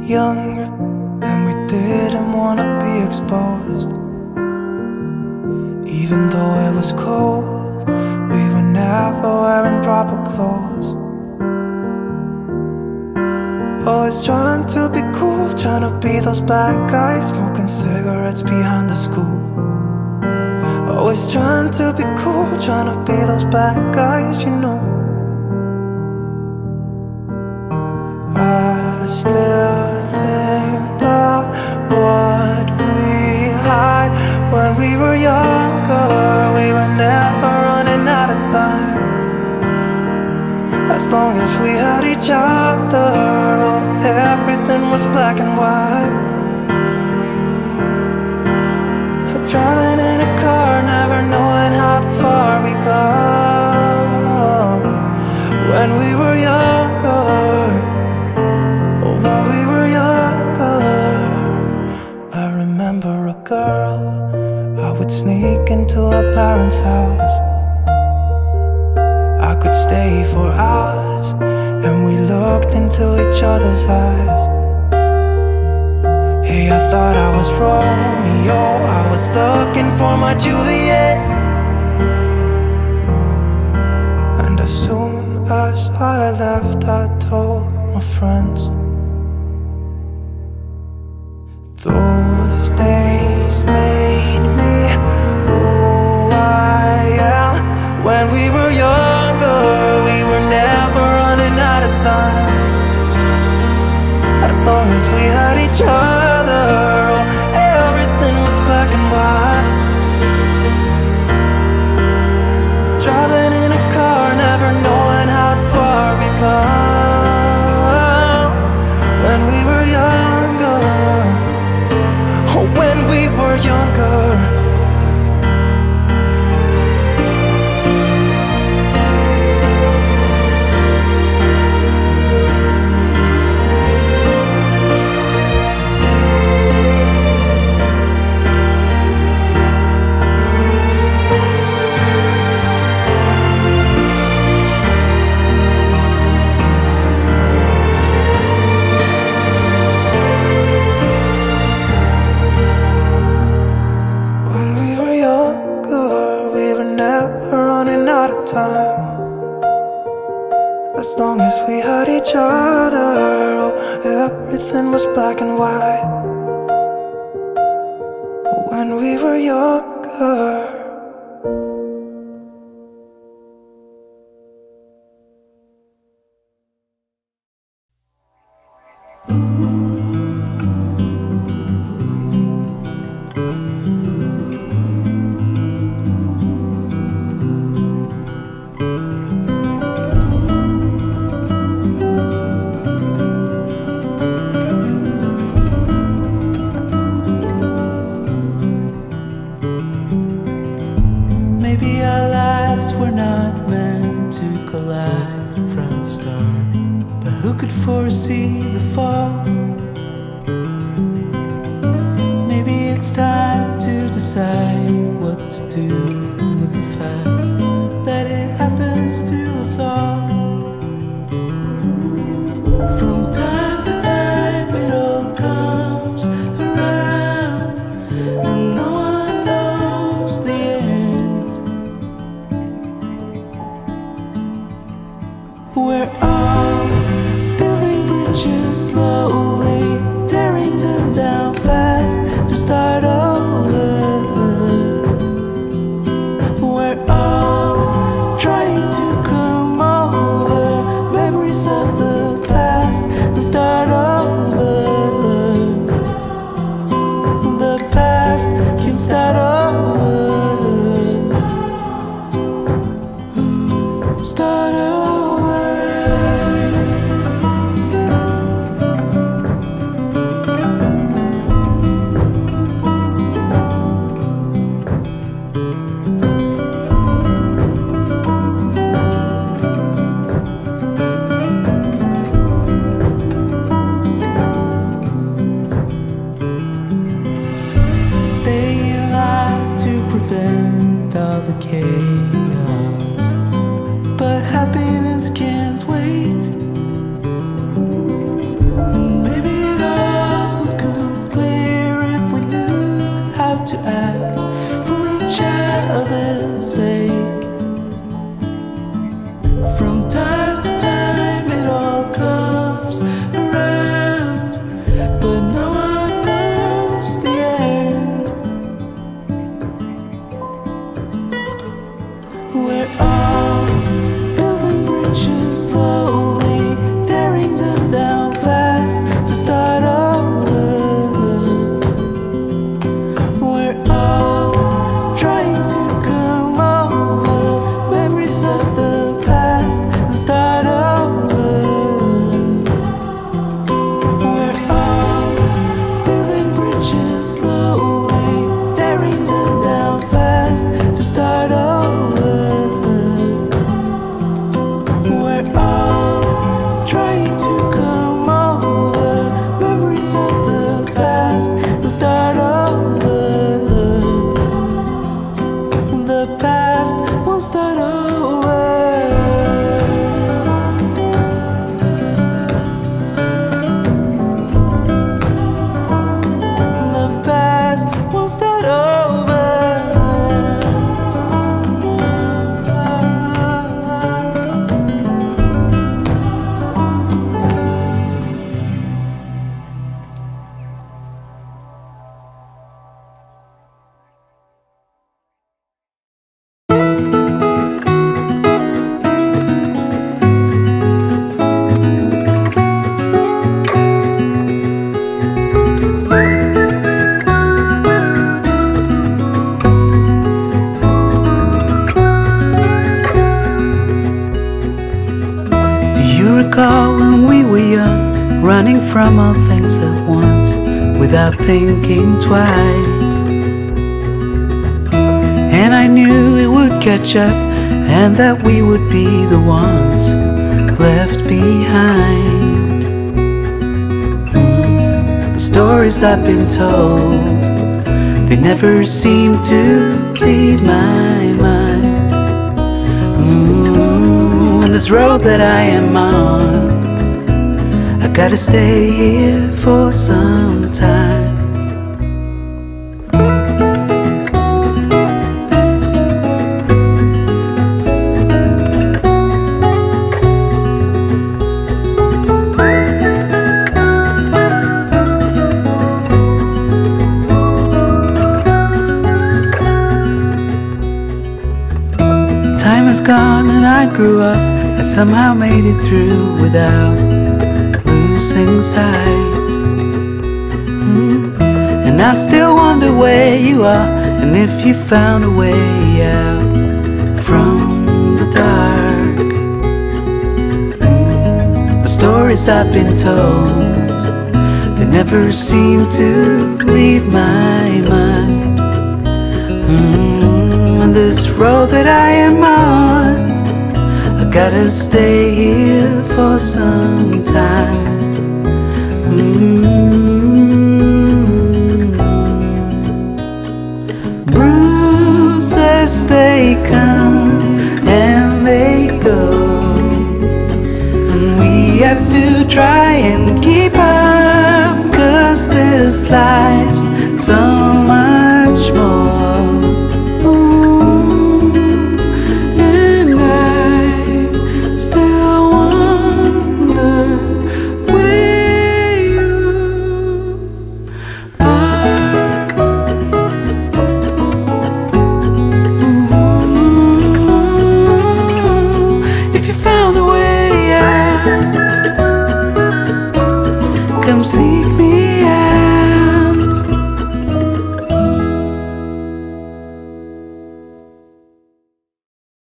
young and we didn't want to be exposed. Even though it was cold, we were never wearing proper clothes. Always trying to be cool, trying to be those bad guys, smoking cigarettes behind the school. Always trying to be cool, trying to be those bad guys, you know. I still think about what we had when we were younger. We were never running out of time. As long as we had each other, oh, everything was black and white. Driving in a car, never knowing how far we go. When we were younger, oh, when we were younger. I remember a girl, I would sneak into her parents' house. I could stay for hours, and we looked into each other's eyes. Hey, I thought I was Romeo, I was looking for my Juliet. And as soon as I left, I told my friends. Those days made me who I am. When we were younger, we were never running out of time. As long as we had each other, oh, everything was black and white. Driving in a car, never knowing how far we go. When we were younger, oh, when we were younger. As long as we had each other, oh, everything was black and white. When we were younger. Foresee the fall. Maybe it's time to decide what to do with the fact that it happens to us all. From time to time it all comes around, and no one knows the end. We're all slowly tearing them down fast to start over. We're all trying to come over memories of the past and start over. The past can start over. Start over. All the chaos, but happiness can't wait. And maybe it all all things at once without thinking twice. And I knew it would catch up and that we would be the ones left behind. The stories I've been told, they never seem to leave my mind. And this road that I am on, I gotta stay here for some time. Time is gone and I grew up. I somehow made it through without losing sight. And I still wonder where you are, and if you found a way out from the dark. The stories I've been told, they never seem to leave my mind. And this road that I am on, I gotta stay here for some time. Bruises, they come and they go, and we have to try and keep up, 'cause this life's so much more. Come seek me.